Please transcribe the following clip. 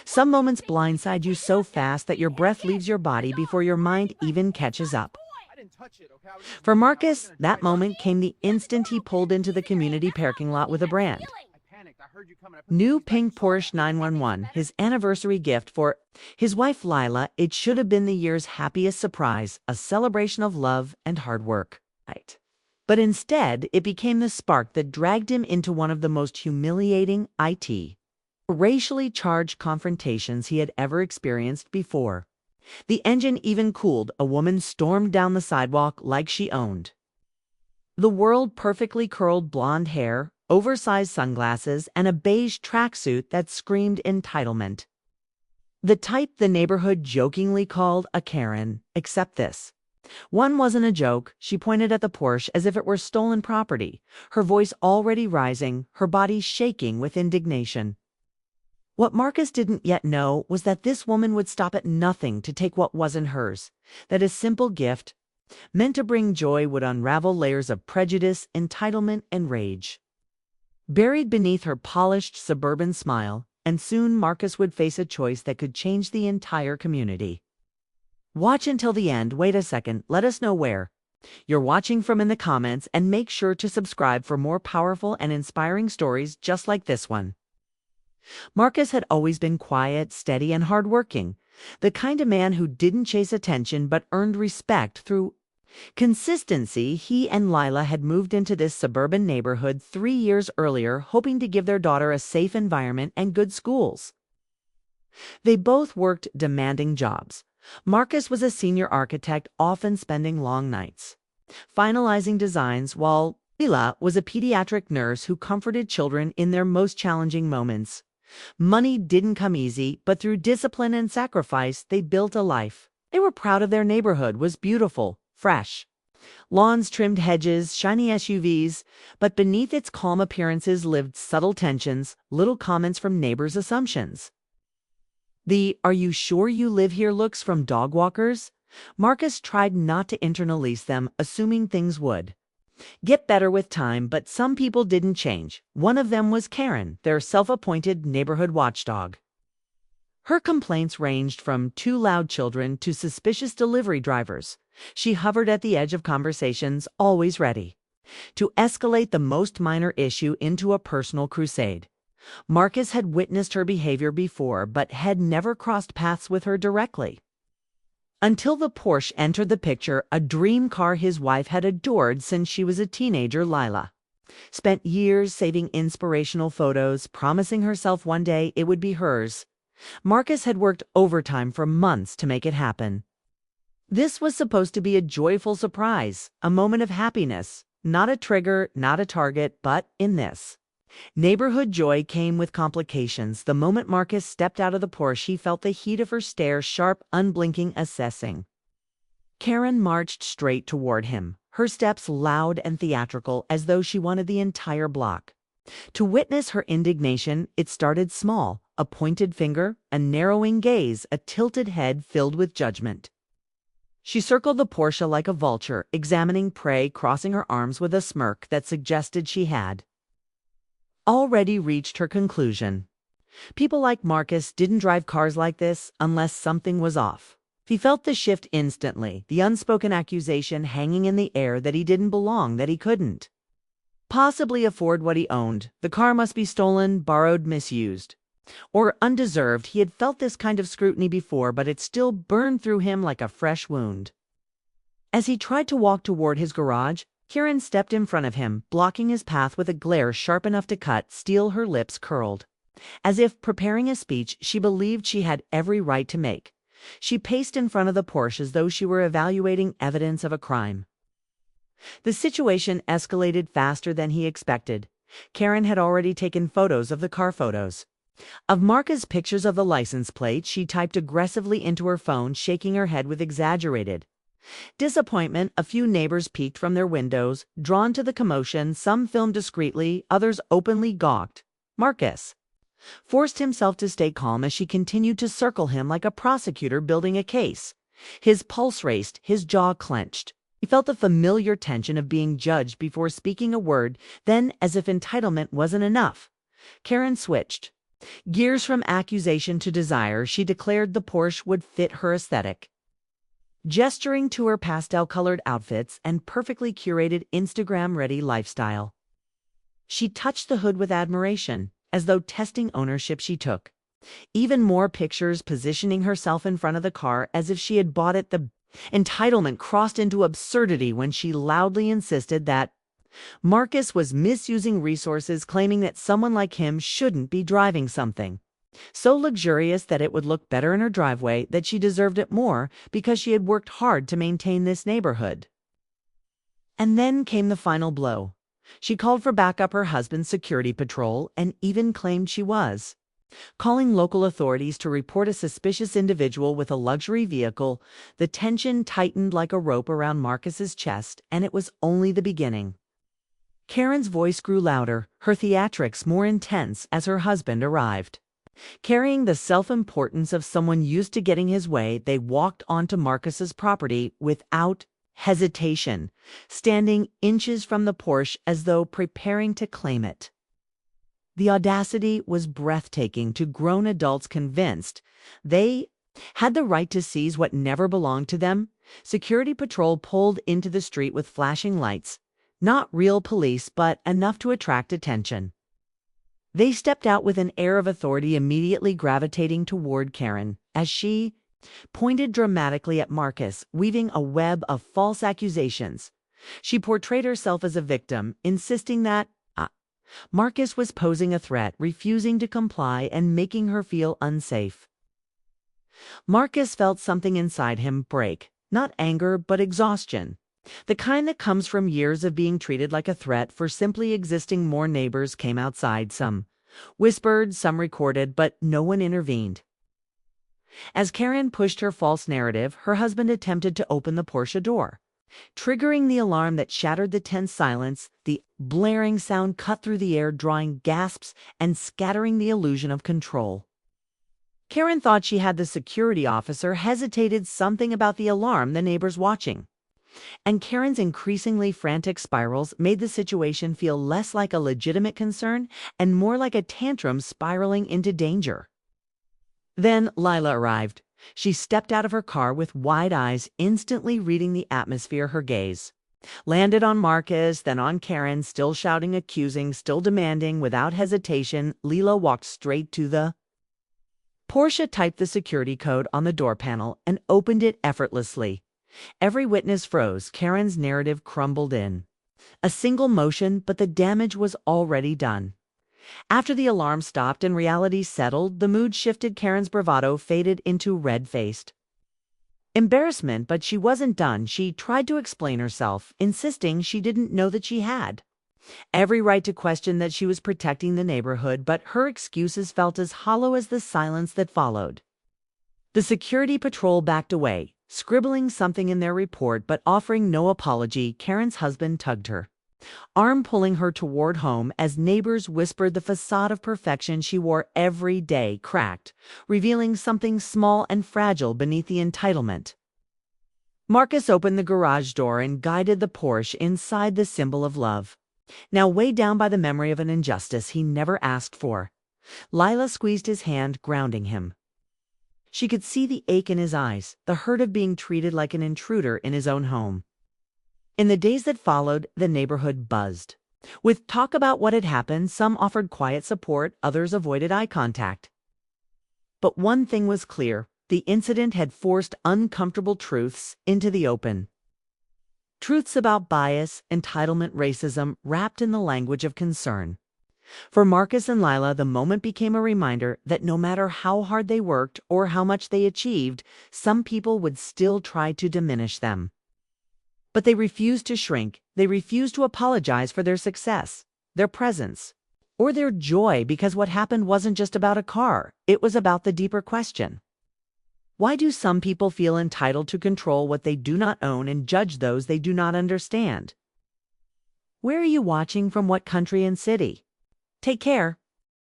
Some moments blindside you so fast that your breath leaves your body before your mind even catches up. For Marcus, that moment came the instant he pulled into the community parking lot with a brand new pink Porsche 911, his anniversary gift for his wife Lila. It should have been the year's happiest surprise, a celebration of love and hard work. Right. But instead, it became the spark that dragged him into one of the most humiliating racially charged confrontations he had ever experienced before. The engine even cooled. A woman stormed down the sidewalk like she owned the world, perfectly curled blonde hair, oversized sunglasses, and a beige tracksuit that screamed entitlement. The type the neighborhood jokingly called a Karen, except this one wasn't a joke. She pointed at the Porsche as if it were stolen property, her voice already rising, her body shaking with indignation. What Marcus didn't yet know was that this woman would stop at nothing to take what wasn't hers, that a simple gift, meant to bring joy, would unravel layers of prejudice, entitlement, and rage buried beneath her polished suburban smile, and soon Marcus would face a choice that could change the entire community. Watch until the end. Wait a second, let us know where you're watching from in the comments, and make sure to subscribe for more powerful and inspiring stories just like this one. Marcus had always been quiet, steady, and hardworking, the kind of man who didn't chase attention but earned respect through consistency. He and Lila had moved into this suburban neighborhood 3 years earlier, hoping to give their daughter a safe environment and good schools. They both worked demanding jobs. Marcus was a senior architect, often spending long nights finalizing designs, while Lila was a pediatric nurse who comforted children in their most challenging moments. Money didn't come easy, but through discipline and sacrifice, they built a life. They were proud of. Their neighborhood was beautiful, fresh lawns, trimmed hedges, shiny SUVs, but beneath its calm appearances lived subtle tensions, little comments from neighbors, assumptions. The "are you sure you live here" looks from dog walkers. Marcus tried not to internalize them, assuming things would get better with time, but some people didn't change. One of them was Karen, their self-appointed neighborhood watchdog. Her complaints ranged from too loud children to suspicious delivery drivers. She hovered at the edge of conversations, always ready to escalate the most minor issue into a personal crusade. Marcus had witnessed her behavior before, but had never crossed paths with her directly. Until the Porsche entered the picture, a dream car his wife had adored since she was a teenager. Lila spent years saving inspirational photos, promising herself one day it would be hers. Marcus had worked overtime for months to make it happen. This was supposed to be a joyful surprise, a moment of happiness, not a trigger, not a target, but in this neighborhood, joy came with complications. The moment Marcus stepped out of the Porsche, he felt the heat of her stare, sharp, unblinking, assessing. Karen marched straight toward him, her steps loud and theatrical, as though she wanted the entire block to witness her indignation. It started small, a pointed finger, a narrowing gaze, a tilted head filled with judgment. She circled the Porsche like a vulture, examining prey, crossing her arms with a smirk that suggested she had already reached her conclusion. People like Marcus didn't drive cars like this unless something was off. He felt the shift instantly, the unspoken accusation hanging in the air that he didn't belong, that he couldn't possibly afford what he owned. The car must be stolen, borrowed, misused, or undeserved. He had felt this kind of scrutiny before, but it still burned through him like a fresh wound. As he tried to walk toward his garage, Karen stepped in front of him, blocking his path with a glare sharp enough to cut steel. Her lips curled, as if preparing a speech she believed she had every right to make. She paced in front of the Porsche as though she were evaluating evidence of a crime. The situation escalated faster than he expected. Karen had already taken photos of the car, photos of Marcus, pictures of the license plate. She typed aggressively into her phone, shaking her head with exaggerated disappointment. A few neighbors peeked from their windows, drawn to the commotion. Some filmed discreetly, others openly gawked. Marcus forced himself to stay calm as she continued to circle him like a prosecutor building a case. His pulse raced, his jaw clenched. He felt the familiar tension of being judged before speaking a word. Then, as if entitlement wasn't enough, Karen switched. Gears from accusation to desire, she declared the Porsche would fit her aesthetic. Gesturing to her pastel-colored outfits and perfectly curated Instagram-ready lifestyle. She touched the hood with admiration, as though testing ownership she took. Even more pictures positioning herself in front of the car as if she had bought it. The entitlement crossed into absurdity when she loudly insisted that Marcus was misusing resources, claiming that someone like him shouldn't be driving something so luxurious that it would look better in her driveway, that she deserved it more because she had worked hard to maintain this neighborhood. And then came the final blow. She called for backup her husband's security patrol and even claimed she was calling local authorities to report a suspicious individual with a luxury vehicle. The tension tightened like a rope around Marcus's chest, and it was only the beginning. Karen's voice grew louder, her theatrics more intense as her husband arrived. Carrying the self-importance of someone used to getting his way, they walked onto Marcus's property without hesitation, standing inches from the Porsche as though preparing to claim it. The audacity was breathtaking to grown adults convinced they had the right to seize what never belonged to them. Security patrol pulled into the street with flashing lights, not real police, but enough to attract attention. They stepped out with an air of authority, immediately gravitating toward Karen as she pointed dramatically at Marcus, weaving a web of false accusations. She portrayed herself as a victim, insisting that Marcus was posing a threat, refusing to comply, and making her feel unsafe. Marcus felt something inside him break, not anger, but exhaustion. The kind that comes from years of being treated like a threat for simply existing. More neighbors came outside, some whispered, some recorded, but no one intervened. As Karen pushed her false narrative, her husband attempted to open the Porsche door, triggering the alarm that shattered the tense silence. The blaring sound cut through the air, drawing gasps and scattering the illusion of control. Karen thought she had the security officer, hesitated, something about the alarm, the neighbors watching. And Karen's increasingly frantic spirals made the situation feel less like a legitimate concern and more like a tantrum spiraling into danger. Then Lila arrived. She stepped out of her car with wide eyes, instantly reading the atmosphere. Her gaze landed on Marcus, then on Karen, still shouting, accusing, still demanding. Without hesitation, Lila walked straight to the Porsche, typed the security code on the door panel, and opened it effortlessly. Every witness froze. Karen's narrative crumbled in a single motion, but the damage was already done. After the alarm stopped and reality settled, the mood shifted. Karen's bravado faded into red-faced embarrassment, but she wasn't done. She tried to explain herself, insisting she didn't know that she had every right to question, that she was protecting the neighborhood, but her excuses felt as hollow as the silence that followed. The security patrol backed away, scribbling something in their report but offering no apology. Karen's husband tugged her arm, pulling her toward home as neighbors whispered. The facade of perfection she wore every day cracked, revealing something small and fragile beneath the entitlement. Marcus opened the garage door and guided the Porsche inside, the symbol of love, now weighed down by the memory of an injustice he never asked for. Lila squeezed his hand, grounding him. She could see the ache in his eyes, the hurt of being treated like an intruder in his own home. In the days that followed, the neighborhood buzzed with talk about what had happened. Some offered quiet support, others avoided eye contact. But one thing was clear: the incident had forced uncomfortable truths into the open. Truths about bias, entitlement, racism, wrapped in the language of concern. For Marcus and Lila, the moment became a reminder that no matter how hard they worked or how much they achieved, some people would still try to diminish them. But they refused to shrink. They refused to apologize for their success, their presence, or their joy, because what happened wasn't just about a car. It was about the deeper question. Why do some people feel entitled to control what they do not own and judge those they do not understand? Where are you watching from? What country and city? Take care.